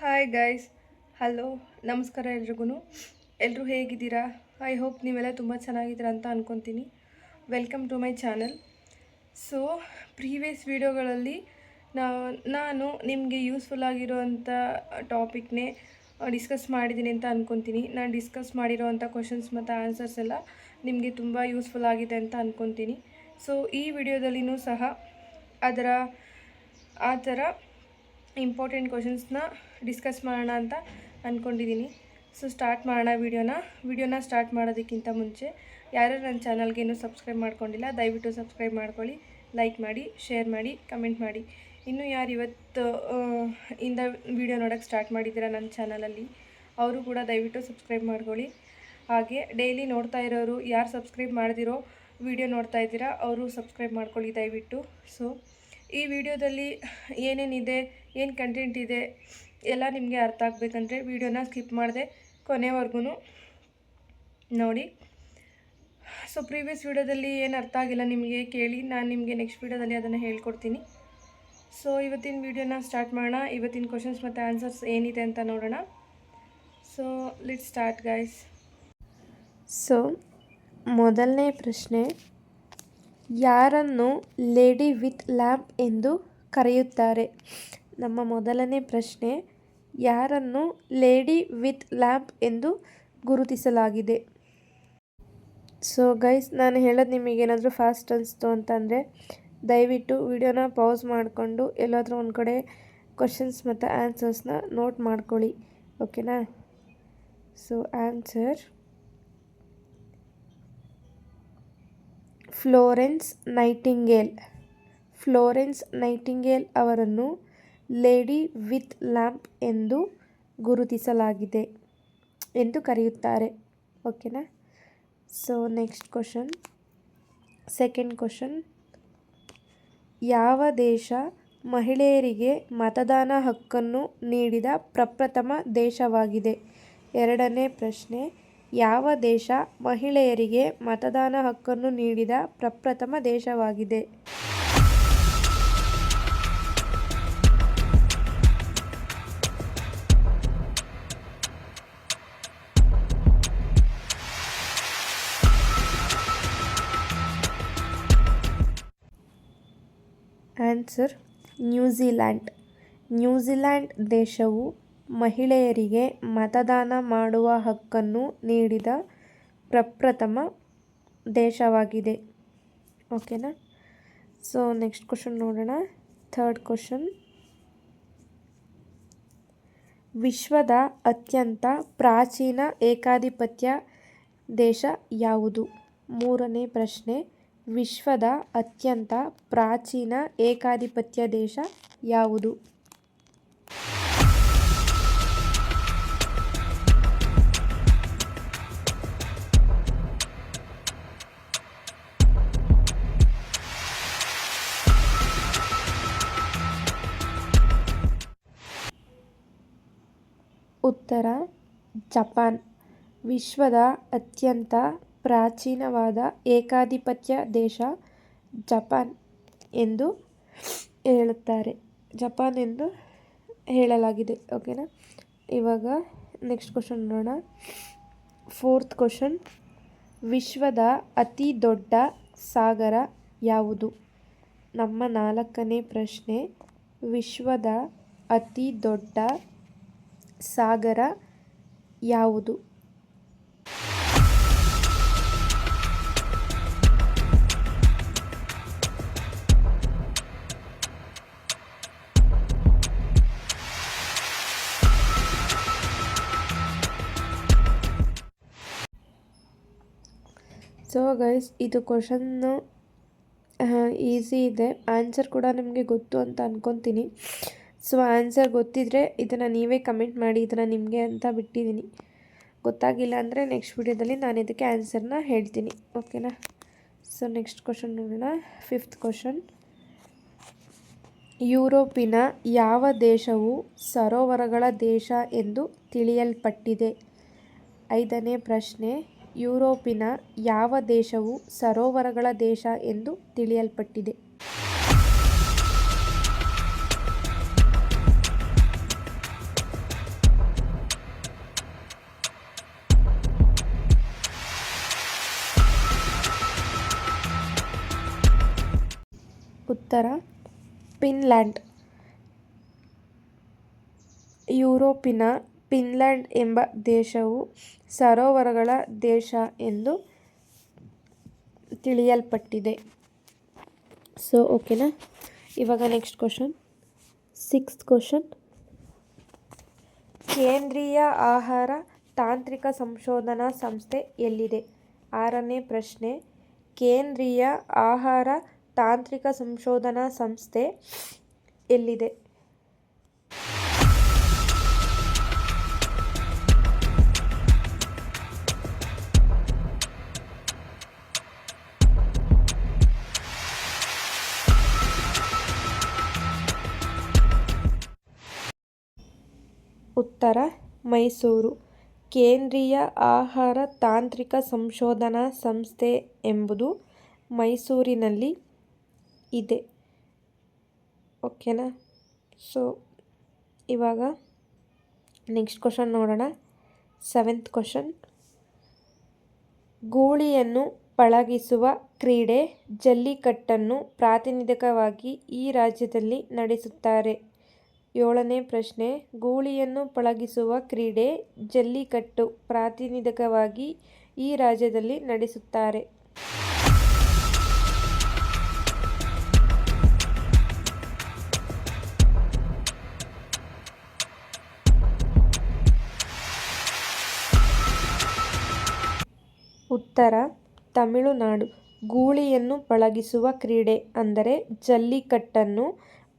Hi guys, hello, ನಮಸ್ಕಾರ ಎಲ್ರಿಗೂ. ಎಲ್ಲರೂ ಹೇಗಿದ್ದೀರಾ? ಐ ಹೋಪ್ ನೀವೆಲ್ಲ ತುಂಬ ಚೆನ್ನಾಗಿದ್ದೀರಾ ಅಂತ ಅಂದ್ಕೊತೀನಿ. Welcome to my channel. So previous ವೀಡಿಯೋಗಳಲ್ಲಿ ನಾನು ನಿಮಗೆ ಯೂಸ್ಫುಲ್ ಆಗಿರೋವಂಥ ಟಾಪಿಕ್ನೇ ಡಿಸ್ಕಸ್ ಮಾಡಿದ್ದೀನಿ ಅಂತ ಅಂದ್ಕೊತೀನಿ. ನಾನು ಡಿಸ್ಕಸ್ ಮಾಡಿರೋವಂಥ ಕ್ವಶನ್ಸ್ ಮತ್ತು ಆನ್ಸರ್ಸ್ ಎಲ್ಲ ನಿಮಗೆ ತುಂಬ ಯೂಸ್ಫುಲ್ ಆಗಿದೆ ಅಂತ ಅಂದ್ಕೊತೀನಿ. ಸೊ ಈ ವಿಡಿಯೋದಲ್ಲಿನೂ ಸಹ ಆ ಥರ ಇಂಪಾರ್ಟೆಂಟ್ ಕ್ವಶನ್ಸ್ನ ಡಿಸ್ಕಸ್ ಮಾಡೋಣ ಅಂತ ಅಂದ್ಕೊಂಡಿದ್ದೀನಿ. ಸೊ ಸ್ಟಾರ್ಟ್ ಮಾಡೋಣ ವಿಡಿಯೋನ ಸ್ಟಾರ್ಟ್ ಮಾಡೋದಕ್ಕಿಂತ ಮುಂಚೆ ಯಾರು ನನ್ನ ಚಾನಲ್ಗೆ ಇನ್ನೂ ಸಬ್ಸ್ಕ್ರೈಬ್ ಮಾಡ್ಕೊಂಡಿಲ್ಲ, ದಯವಿಟ್ಟು ಸಬ್ಸ್ಕ್ರೈಬ್ ಮಾಡ್ಕೊಳ್ಳಿ, ಲೈಕ್ ಮಾಡಿ, ಶೇರ್ ಮಾಡಿ, ಕಮೆಂಟ್ ಮಾಡಿ. ಇನ್ನೂ ಯಾರು ಇವತ್ತು ಇಂದ ವಿಡಿಯೋ ನೋಡೋಕ್ಕೆ ಸ್ಟಾರ್ಟ್ ಮಾಡಿದ್ದೀರಾ ನನ್ನ ಚಾನಲಲ್ಲಿ, ಅವರು ಕೂಡ ದಯವಿಟ್ಟು ಸಬ್ಸ್ಕ್ರೈಬ್ ಮಾಡ್ಕೊಳ್ಳಿ. ಹಾಗೆ ಡೈಲಿ ನೋಡ್ತಾ ಇರೋರು ಯಾರು ಸಬ್ಸ್ಕ್ರೈಬ್ ಮಾಡ್ದಿರೋ ವಿಡಿಯೋ ನೋಡ್ತಾ ಇದ್ದೀರಾ ಅವರು ಸಬ್ಸ್ಕ್ರೈಬ್ ಮಾಡ್ಕೊಳ್ಳಿ ದಯವಿಟ್ಟು. ಸೊ ಈ ವಿಡಿಯೋದಲ್ಲಿ ಏನೇನಿದೆ, ಏನು ಕಂಟೆಂಟ್ ಇದೆ ಎಲ್ಲ ನಿಮಗೆ ಅರ್ಥ ಆಗಬೇಕಂದ್ರೆ ವಿಡಿಯೋನ ಸ್ಕಿಪ್ ಮಾಡದೆ ಕೊನೆವರೆಗೂ ನೋಡಿ. ಸೊ ಪ್ರೀವಿಯಸ್ ವಿಡಿಯೋದಲ್ಲಿ ಏನು ಅರ್ಥ ಆಗಿಲ್ಲ ನಿಮಗೆ ಕೇಳಿ, ನಾನು ನಿಮಗೆ ನೆಕ್ಸ್ಟ್ ವಿಡಿಯೋದಲ್ಲಿ ಅದನ್ನು ಹೇಳ್ಕೊಡ್ತೀನಿ. ಸೊ ಇವತ್ತಿನ ವಿಡಿಯೋನ ಸ್ಟಾರ್ಟ್ ಮಾಡೋಣ. ಇವತ್ತಿನ ಕ್ವಶನ್ಸ್ ಮತ್ತು ಆನ್ಸರ್ಸ್ ಏನಿದೆ ಅಂತ ನೋಡೋಣ. So let's start guys. So ಮೊದಲನೇ ಪ್ರಶ್ನೆ, ಯಾರನ್ನು ಲೇಡಿ ವಿತ್ ಲ್ಯಾಂಪ್ ಎಂದು ಕರೆಯುತ್ತಾರೆ? ನಮ್ಮ ಮೊದಲನೇ ಪ್ರಶ್ನೆ, ಯಾರನ್ನು ಲೇಡಿ ವಿತ್ ಲ್ಯಾಂಪ್ ಎಂದು ಗುರುತಿಸಲಾಗಿದೆ? ಸೊ ಗೈಸ್, ನಾನು ಹೇಳೋದು ನಿಮಗೇನಾದರೂ ಫಾಸ್ಟ್ ಅನಿಸ್ತು ಅಂತಂದರೆ ದಯವಿಟ್ಟು ವಿಡಿಯೋನ ಪಾಸ್ ಮಾಡಿಕೊಂಡು ಎಲ್ಲಾದರೂ ಒಂದು ಕಡೆ ಕ್ವಶನ್ಸ್ ಮತ್ತು ಆನ್ಸರ್ಸ್ನ ನೋಟ್ ಮಾಡ್ಕೊಳ್ಳಿ, ಓಕೆನಾ? ಸೊ ಆನ್ಸರ್ ಫ್ಲೋರೆನ್ಸ್ ನೈಟಿಂಗೇಲ್ ಅವರನ್ನು ಲೇಡಿ ವಿತ್ ಲ್ಯಾಂಪ್ ಎಂದು ಗುರುತಿಸಲಾಗಿದೆ ಎಂದು ಕರೆಯುತ್ತಾರೆ, ಓಕೆನಾ? So next question, second question, ಯಾವ ದೇಶ ಮಹಿಳೆಯರಿಗೆ ಮತದಾನ ಹಕ್ಕನ್ನು ನೀಡಿದ ಪ್ರಪ್ರಥಮ ದೇಶವಾಗಿದೆ? ಎರಡನೇ ಪ್ರಶ್ನೆ, ಯಾವ ದೇಶ ಮಹಿಳೆಯರಿಗೆ ಮತದಾನ ಹಕ್ಕನ್ನು ನೀಡಿದ ಪ್ರಪ್ರಥಮ ದೇಶವಾಗಿದೆ? ಆನ್ಸರ್ ನ್ಯೂಜಿಲ್ಯಾಂಡ್ ದೇಶವು ಮಹಿಳೆಯರಿಗೆ ಮತದಾನ ಮಾಡುವ ಹಕ್ಕನ್ನು ನೀಡಿದ ಪ್ರಪ್ರಥಮ ದೇಶವಾಗಿದೆ, ಓಕೆನಾ? ಸೊ ನೆಕ್ಸ್ಟ್ ಕ್ವಶನ್ ನೋಡೋಣ. ಥರ್ಡ್ ಕ್ವಶನ್, ವಿಶ್ವದ ಅತ್ಯಂತ ಪ್ರಾಚೀನ ಏಕಾಧಿಪತ್ಯ ದೇಶ ಯಾವುದು? ಮೂರನೇ ಪ್ರಶ್ನೆ, ವಿಶ್ವದ ಅತ್ಯಂತ ಪ್ರಾಚೀನ ಏಕಾಧಿಪತ್ಯ ದೇಶ ಯಾವುದು? ಉತ್ತರ ಜಪಾನ್. ವಿಶ್ವದ ಅತ್ಯಂತ ಪ್ರಾಚೀನವಾದ ಏಕಾಧಿಪತ್ಯ ದೇಶ ಜಪಾನ್ ಎಂದು ಹೇಳಲಾಗಿದೆ, ಓಕೆನಾ? ಇವಾಗ ನೆಕ್ಸ್ಟ್ ಕ್ವಶನ್ ನೋಡೋಣ. ಫೋರ್ತ್ ಕ್ವಶನ್, ವಿಶ್ವದ ಅತಿ ದೊಡ್ಡ ಸಾಗರ ಯಾವುದು? ನಮ್ಮ ನಾಲ್ಕನೇ ಪ್ರಶ್ನೆ, ವಿಶ್ವದ ಅತಿ ದೊಡ್ಡ ಸಾಗರ ಯಾವುದು? ಸೊ ಗೈಸ್, ಇದು ಕ್ವಶನ್ನು ಈಸಿ ಇದೆ, ಆನ್ಸರ್ ಕೂಡ ನಿಮಗೆ ಗೊತ್ತು ಅಂತ ಅಂದ್ಕೊತೀನಿ. ಸೊ ಆನ್ಸರ್ ಗೊತ್ತಿದ್ದರೆ ಇದನ್ನು ನೀವೇ ಕಮೆಂಟ್ ಮಾಡಿ, ಇದನ್ನು ನಿಮಗೆ ಅಂತ ಬಿಟ್ಟಿದ್ದೀನಿ. ಗೊತ್ತಾಗಿಲ್ಲ ಅಂದರೆ ನೆಕ್ಸ್ಟ್ ವಿಡಿಯೋದಲ್ಲಿ ನಾನು ಇದಕ್ಕೆ ಆನ್ಸರ್ನ ಹೇಳ್ತೀನಿ, ಓಕೆನಾ? ಸೊ ನೆಕ್ಸ್ಟ್ ಕ್ವಶನ್ ನೋಡೋಣ. ಫಿಫ್ತ್ ಕ್ವಶನ್, ಯುರೋಪಿನ ಯಾವ ದೇಶವು ಸರೋವರಗಳ ದೇಶ ಎಂದು ತಿಳಿಯಲ್ಪಟ್ಟಿದೆ? ಐದನೇ ಪ್ರಶ್ನೆ, ಯುರೋಪಿನ ಯಾವ ದೇಶವು ಸರೋವರಗಳ ದೇಶ ಎಂದು ತಿಳಿಯಲ್ಪಟ್ಟಿದೆ? ಉತ್ತರ ಫಿನ್ಲ್ಯಾಂಡ್. ಯುರೋಪಿನ ಫಿನ್ಲ್ಯಾಂಡ್ ಎಂಬ ದೇಶವು ಸರೋವರಗಳ ದೇಶ ಎಂದು ತಿಳಿಯಲ್ಪಟ್ಟಿದೆ. ಸೊ ಓಕೆನಾ. ಇವಾಗ ನೆಕ್ಸ್ಟ್ ಕ್ವಶನ್, 6th ಕ್ವಶನ್. ಕೇಂದ್ರೀಯ ಆಹಾರ ತಾಂತ್ರಿಕ ಸಂಶೋಧನಾ ಸಂಸ್ಥೆ ಎಲ್ಲಿದೆ? 6ನೇ ಪ್ರಶ್ನೆ. ಕೇಂದ್ರೀಯ ಆಹಾರ ತಾಂತ್ರಿಕ ಸಂಶೋಧನಾ ಸಂಸ್ಥೆ ಎಲ್ಲಿದೆ? ಉತ್ತರ ಮೈಸೂರು. ಕೇಂದ್ರೀಯ ಆಹಾರ ತಾಂತ್ರಿಕ ಸಂಶೋಧನಾ ಸಂಸ್ಥೆ ಎಂಬುದು ಮೈಸೂರಿನಲ್ಲಿ ಇದೆ. ಓಕೆನಾ. ಸೊ ಇವಾಗ ನೆಕ್ಸ್ಟ್ ಕ್ವಶನ್ ನೋಡೋಣ. 7th question. ಗೂಳಿಯನ್ನು ಪಳಗಿಸುವ ಕ್ರೀಡೆ ಜಲ್ಲಿಕಟ್ಟನ್ನು ಪ್ರಾತಿನಿಧಿಕವಾಗಿ ಈ ರಾಜ್ಯದಲ್ಲಿ ನಡೆಸುತ್ತಾರೆ. 7ನೇ ಪ್ರಶ್ನೆ. ಗೂಳಿಯನ್ನು ಪಳಗಿಸುವ ಕ್ರೀಡೆ ಜಲ್ಲಿಕಟ್ಟು ಪ್ರಾತಿನಿಧಿಕವಾಗಿ ಈ ರಾಜ್ಯದಲ್ಲಿ ನಡೆಸುತ್ತಾರೆ. ಉತ್ತರ ತಮಿಳುನಾಡು. ಗೂಳಿಯನ್ನು ಪಳಗಿಸುವ ಕ್ರೀಡೆ ಅಂದರೆ ಜಲ್ಲಿಕಟ್ಟನ್ನು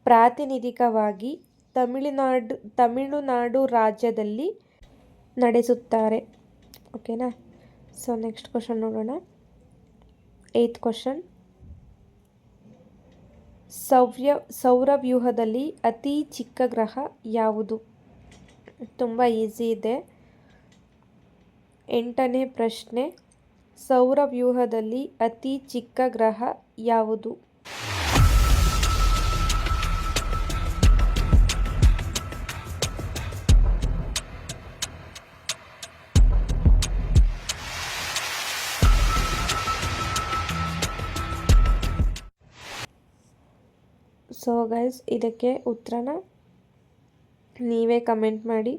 ಪ್ರಾತಿನಿಧಿಕವಾಗಿ ತಮಿಳುನಾಡು ರಾಜ್ಯದಲ್ಲಿ ನಡೆಸುತ್ತಾರೆ. ಓಕೆನಾ. ಸೊ ನೆಕ್ಸ್ಟ್ ಕ್ವಶನ್ ನೋಡೋಣ. 8th question. ಸೌರವ್ಯೂಹದಲ್ಲಿ ಅತಿ ಚಿಕ್ಕ ಗ್ರಹ ಯಾವುದು? ತುಂಬ ಈಸಿ ಇದೆ. 8ನೇ ಪ್ರಶ್ನೆ. ಸೌರವ್ಯೂಹದಲ್ಲಿ ಅತಿ ಚಿಕ್ಕ ಗ್ರಹ ಯಾವುದು? ಸೊ ಗೈಸ್, ಇದಕ್ಕೆ ಉತ್ತರನ ನೀವೇ ಕಮೆಂಟ್ ಮಾಡಿ.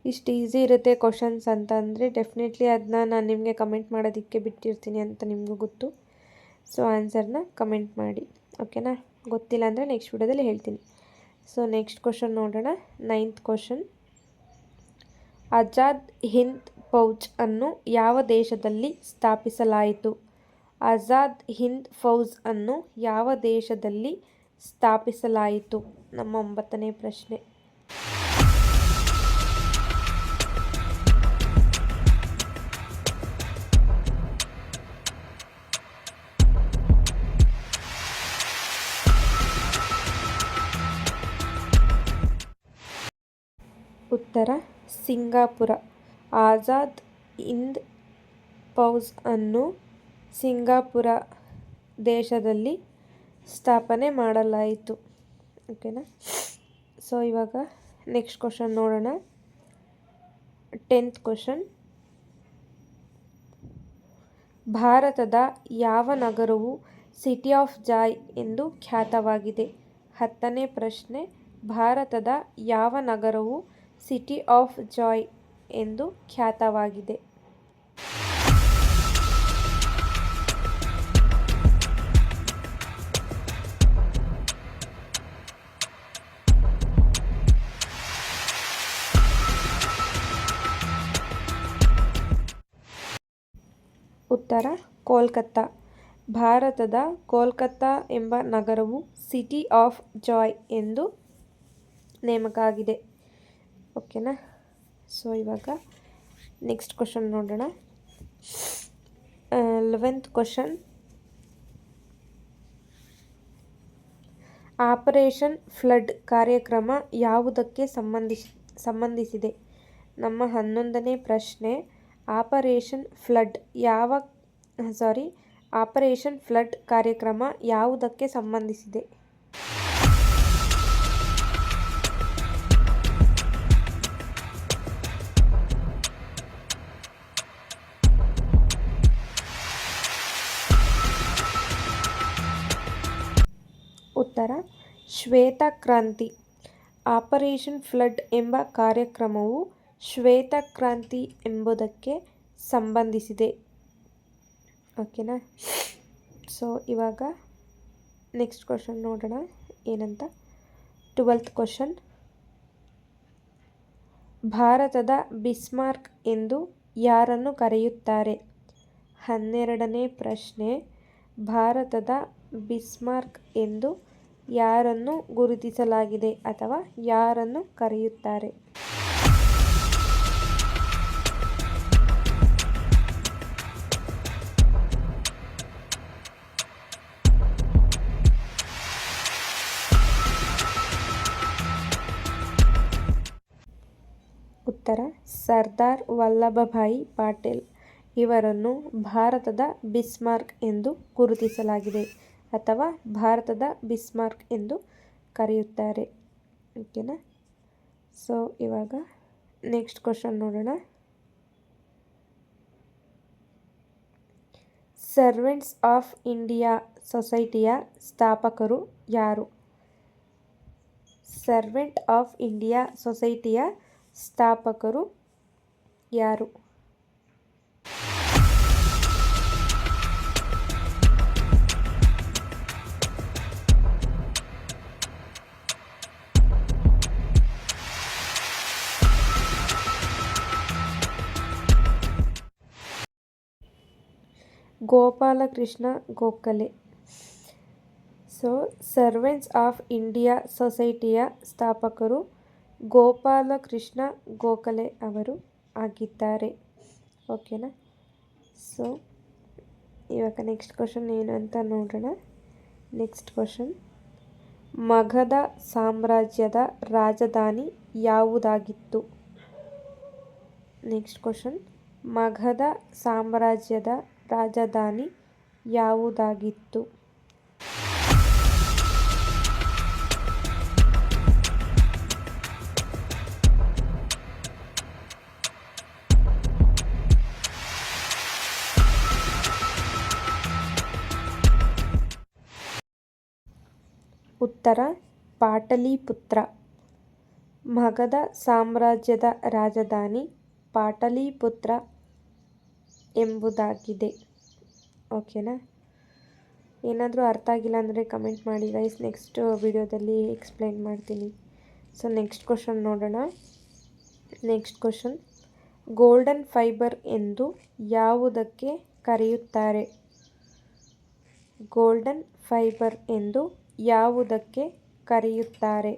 ಇಷ್ಟು ಈಸಿ ಇರುತ್ತೆ ಕ್ವಶನ್ಸ್ ಅಂತ ಅಂದರೆ ಡೆಫಿನೆಟ್ಲಿ ಅದನ್ನ ನಾನು ನಿಮಗೆ ಕಮೆಂಟ್ ಮಾಡೋದಕ್ಕೆ ಬಿಟ್ಟಿರ್ತೀನಿ ಅಂತ ನಿಮಗೂ ಗೊತ್ತು. ಸೊ ಆನ್ಸರ್ನ ಕಮೆಂಟ್ ಮಾಡಿ. ಓಕೆನಾ. ಗೊತ್ತಿಲ್ಲ ಅಂದರೆ ನೆಕ್ಸ್ಟ್ ವಿಡಿಯೋದಲ್ಲಿ ಹೇಳ್ತೀನಿ. ಸೊ ನೆಕ್ಸ್ಟ್ ಕ್ವಶನ್ ನೋಡೋಣ. 9th question. ಆಜಾದ್ ಹಿಂದ್ ಫೌಜ್ ಅನ್ನು ಯಾವ ದೇಶದಲ್ಲಿ ಸ್ಥಾಪಿಸಲಾಯಿತು? ಆಜಾದ್ ಹಿಂದ್ ಫೌಜ್ ಅನ್ನು ಯಾವ ದೇಶದಲ್ಲಿ ಸ್ಥಾಪಿಸಲಾಯಿತು? ನಮ್ಮ 9ನೇ ಪ್ರಶ್ನೆ. ಉತ್ತರ ಸಿಂಗಾಪುರ. ಆಜಾದ್ ಹಿಂದ್ ಫೌಜ್ ಅನ್ನು ಸಿಂಗಾಪುರ ದೇಶದಲ್ಲಿ ಸ್ಥಾಪನೆ ಮಾಡಲಾಯಿತು. ಓಕೆನಾ. ಸೊ ಇವಾಗ ನೆಕ್ಸ್ಟ್ ಕ್ವಶನ್ ನೋಡೋಣ. 10th question. ಭಾರತದ ಯಾವ ನಗರವು ಸಿಟಿ ಆಫ್ ಜಾಯ್ ಎಂದು ಖ್ಯಾತವಾಗಿದೆ? 10ನೇ ಪ್ರಶ್ನೆ. ಭಾರತದ ಯಾವ ನಗರವು ಸಿಟಿ ಆಫ್ ಜಾಯ್ ಎಂದು ಖ್ಯಾತವಾಗಿದೆ? ಉತ್ತರ ಕೋಲ್ಕತ್ತಾ. ಭಾರತದ ಕೋಲ್ಕತ್ತಾ ಎಂಬ ನಗರವು ಸಿಟಿ ಆಫ್ ಜಾಯ್ ಎಂದು ನೇಮಕ ಆಗಿದೆ. ಓಕೆನಾ. ಸೊ ಇವಾಗ ನೆಕ್ಸ್ಟ್ ಕ್ವಶನ್ ನೋಡೋಣ. 11th question. ಆಪರೇಷನ್ ಫ್ಲಡ್ ಕಾರ್ಯಕ್ರಮ ಯಾವುದಕ್ಕೆ ಸಂಬಂಧಿಸಿದೆ? ನಮ್ಮ 11ನೇ ಪ್ರಶ್ನೆ. ಆಪರೇಷನ್ ಫ್ಲಡ್ ಕಾರ್ಯಕ್ರಮ ಯಾವುದಕ್ಕೆ ಸಂಬಂಧಿಸಿದೆ? ಉತ್ತರ ಉತ್ತರ ಶ್ವೇತಕ್ರಾಂತಿ. ಆಪರೇಷನ್ ಫ್ಲಡ್ ಎಂಬ ಕಾರ್ಯಕ್ರಮವು ಶ್ವೇತಕ್ರಾಂತಿ ಎಂಬುದಕ್ಕೆ ಸಂಬಂಧಿಸಿದೆ. ಓಕೆನಾ. ಸೊ ಇವಾಗ ನೆಕ್ಸ್ಟ್ ಕ್ವಶನ್ ನೋಡೋಣ ಏನಂತ. 12th question. ಭಾರತದ ಬಿಸ್ಮಾರ್ಕ್ ಎಂದು ಯಾರನ್ನು ಕರೆಯುತ್ತಾರೆ? 12ನೇ ಪ್ರಶ್ನೆ. ಭಾರತದ ಬಿಸ್ಮಾರ್ಕ್ ಎಂದು ಯಾರನ್ನು ಗುರುತಿಸಲಾಗಿದೆ ಅಥವಾ ಯಾರನ್ನು ಕರೆಯುತ್ತಾರೆ? ಉತ್ತರ ಸರ್ದಾರ್ ವಲ್ಲಭಭಾಯಿ ಪಟೇಲ್ ಇವರನ್ನು ಭಾರತದ ಬಿಸ್ಮಾರ್ಕ್ ಎಂದು ಗುರುತಿಸಲಾಗಿದೆ ಅಥವಾ ಭಾರತದ ಬಿಸ್ಮಾರ್ಕ್ ಎಂದು ಕರೆಯುತ್ತಾರೆ. ಓಕೆನಾ. ಸೊ ಇವಾಗ ನೆಕ್ಸ್ಟ್ ಕ್ವಶನ್ ನೋಡೋಣ. ಸರ್ವೆಂಟ್ಸ್ ಆಫ್ ಇಂಡಿಯಾ ಸೊಸೈಟಿಯ ಸ್ಥಾಪಕರು ಯಾರು? ಸರ್ವೆಂಟ್ ಆಫ್ ಇಂಡಿಯಾ ಸೊಸೈಟಿಯ ಸ್ಥಾಪಕರು ಯಾರು? Gopalakrishna Gokhale. So servants of India ಸೊಸೈಟಿಯ ಸ್ಥಾಪಕರು ಗೋಪಾಲಕೃಷ್ಣ ಗೋಖಲೆ ಅವರು ಆಗಿದ್ದಾರೆ. ಓಕೆನಾ. ಸೊ ಇವಾಗ ನೆಕ್ಸ್ಟ್ ಕ್ವಶನ್ ಏನು ಅಂತ ನೋಡೋಣ. Next question. ಮಗಧ ಸಾಮ್ರಾಜ್ಯದ ರಾಜಧಾನಿ ಯಾವುದಾಗಿತ್ತು? Next question. ಮಗಧ ಸಾಮ್ರಾಜ್ಯದ ರಾಜಧಾನಿ ಯಾವುದಾಗಿತ್ತು? ಉತ್ತರ ಪಾಟಲಿಪುತ್ರ. ಮಗಧ ಸಾಮ್ರಾಜ್ಯದ ರಾಜಧಾನಿ ಪಾಟಲಿಪುತ್ರ ಎಂಬುದಾಗಿದೆ. ಓಕೆನಾ. ಏನಾದರೂ ಅರ್ಥ ಆಗಿಲ್ಲ ಅಂದರೆ ಕಮೆಂಟ್ ಮಾಡಿ ಗೈಸ್, ನೆಕ್ಸ್ಟ್ ವಿಡಿಯೋದಲ್ಲಿ ಎಕ್ಸ್ಪ್ಲೈನ್ ಮಾಡ್ತೀನಿ. ಸೊ ನೆಕ್ಸ್ಟ್ ಕ್ವಶನ್ ನೋಡೋಣ. Next question. ಗೋಲ್ಡನ್ ಫೈಬರ್ ಎಂದು ಯಾವುದಕ್ಕೆ ಕರೆಯುತ್ತಾರೆ? ಗೋಲ್ಡನ್ ಫೈಬರ್ ಎಂದು ಯಾವುದಕ್ಕೆ ಕರೆಯುತ್ತಾರೆ?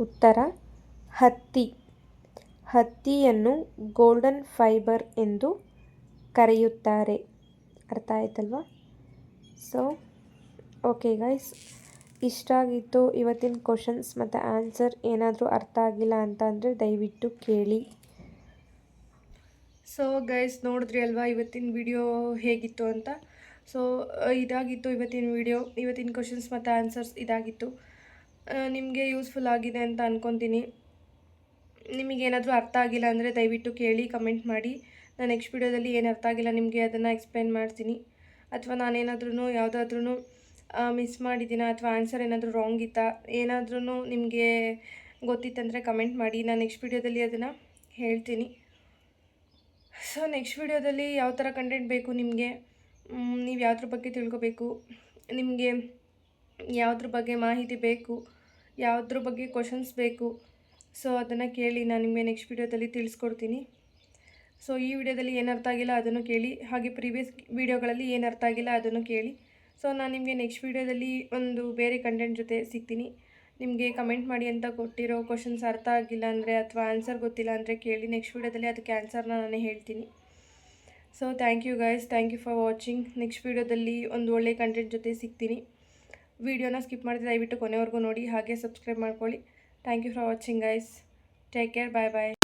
ಉತ್ತರ ಹತ್ತಿ. ಹತ್ತಿಯನ್ನು ಗೋಲ್ಡನ್ ಫೈಬರ್ ಎಂದು ಕರೆಯುತ್ತಾರೆ. ಅರ್ಥ ಆಯ್ತಲ್ವಾ? ಸೊ ಓಕೆ ಗೈಸ್, ಇಷ್ಟ ಆಗಿತ್ತು ಇವತ್ತಿನ ಕ್ವಶನ್ಸ್ ಮತ್ತು ಆನ್ಸರ್. ಏನಾದರೂ ಅರ್ಥ ಆಗಿಲ್ಲ ಅಂತ ಅಂದರೆ ದಯವಿಟ್ಟು ಕೇಳಿ. ಸೊ ಗೈಸ್, ನೋಡಿದ್ರಿ ಅಲ್ವಾ ಇವತ್ತಿನ ವಿಡಿಯೋ ಹೇಗಿತ್ತು ಅಂತ. ಸೊ ಇದಾಗಿತ್ತು ಇವತ್ತಿನ ವಿಡಿಯೋ. ಇವತ್ತಿನ ಕ್ವಶನ್ಸ್ ಮತ್ತು ಆನ್ಸರ್ಸ್ ಇದಾಗಿತ್ತು. ನಿಮಗೆ ಯೂಸ್ಫುಲ್ ಆಗಿದೆ ಅಂತ ಅಂದ್ಕೊತೀನಿ. ನಿಮಗೇನಾದರೂ ಅರ್ಥ ಆಗಿಲ್ಲ ಅಂದರೆ ದಯವಿಟ್ಟು ಕೇಳಿ, ಕಮೆಂಟ್ ಮಾಡಿ. ನಾನು ನೆಕ್ಸ್ಟ್ ವಿಡಿಯೋದಲ್ಲಿ ಏನು ಅರ್ಥ ಆಗಿಲ್ಲ ನಿಮಗೆ ಅದನ್ನು ಎಕ್ಸ್ಪ್ಲೈನ್ ಮಾಡ್ತೀನಿ. ಅಥವಾ ನಾನೇನಾದ್ರೂ ಯಾವುದಾದ್ರೂ ಮಿಸ್ ಮಾಡಿದ್ದೀನ ಅಥವಾ ಆನ್ಸರ್ ಏನಾದರೂ ರಾಂಗ್ ಇತ್ತಾ, ಏನಾದ್ರೂ ನಿಮಗೆ ಗೊತ್ತಿತ್ತಂದರೆ ಕಮೆಂಟ್ ಮಾಡಿ. ನಾನು ನೆಕ್ಸ್ಟ್ ವಿಡಿಯೋದಲ್ಲಿ ಅದನ್ನು ಹೇಳ್ತೀನಿ. ಸೊ ನೆಕ್ಸ್ಟ್ ವಿಡಿಯೋದಲ್ಲಿ ಯಾವ ಥರ ಕಂಟೆಂಟ್ ಬೇಕು ನಿಮಗೆ, ನೀವು ಯಾವುದ್ರ ಬಗ್ಗೆ ತಿಳ್ಕೊಬೇಕು, ನಿಮಗೆ ಯಾವುದ್ರ ಬಗ್ಗೆ ಮಾಹಿತಿ ಬೇಕು, ಯಾವುದ್ರ ಬಗ್ಗೆ ಕ್ವಶನ್ಸ್ ಬೇಕು, ಸೊ ಅದನ್ನು ಕೇಳಿ. ನಾನು ನಿಮಗೆ ನೆಕ್ಸ್ಟ್ ವಿಡಿಯೋದಲ್ಲಿ ತಿಳಿಸ್ಕೊಡ್ತೀನಿ. ಸೊ ಈ ವಿಡಿಯೋದಲ್ಲಿ ಏನು ಅರ್ಥ ಆಗಿಲ್ಲ ಅದನ್ನು ಕೇಳಿ, ಹಾಗೆ ಪ್ರೀವಿಯಸ್ ವಿಡಿಯೋಗಳಲ್ಲಿ ಏನು ಅರ್ಥ ಆಗಿಲ್ಲ ಅದನ್ನು ಕೇಳಿ. ಸೊ ನಾನು ನಿಮಗೆ ನೆಕ್ಸ್ಟ್ ವಿಡಿಯೋದಲ್ಲಿ ಒಂದು ಬೇರೆ ಕಂಟೆಂಟ್ ಜೊತೆ ಸಿಗ್ತೀನಿ. ನಿಮಗೆ ಕಮೆಂಟ್ ಮಾಡಿ ಅಂತ ಕೊಟ್ಟಿರೋ ಕ್ವಶನ್ಸ್ ಅರ್ಥ ಆಗಿಲ್ಲ ಅಂದರೆ ಅಥವಾ ಆನ್ಸರ್ ಗೊತ್ತಿಲ್ಲ ಅಂದರೆ ಕೇಳಿ. ನೆಕ್ಸ್ಟ್ ವಿಡಿಯೋದಲ್ಲಿ ಅದಕ್ಕೆ ಆನ್ಸರ್ನ ನಾನೇ ಹೇಳ್ತೀನಿ. So thank you guys, thank you for watching. Next ವಿಡಿಯೋದಲ್ಲಿ ಒಂದು ಒಳ್ಳೆ ಕಂಟೆಂಟ್ ಜೊತೆ ಸಿಗ್ತೀನಿ. ವಿಡಿಯೋನ ಸ್ಕಿಪ್ ಮಾಡಿದ್ರೆ ದಯವಿಟ್ಟು ಕೊನೆವರೆಗೂ ನೋಡಿ, ಹಾಗೆ ಸಬ್ಸ್ಕ್ರೈಬ್ ಮಾಡ್ಕೊಳ್ಳಿ. Thank you for watching guys. Take care. Bye bye.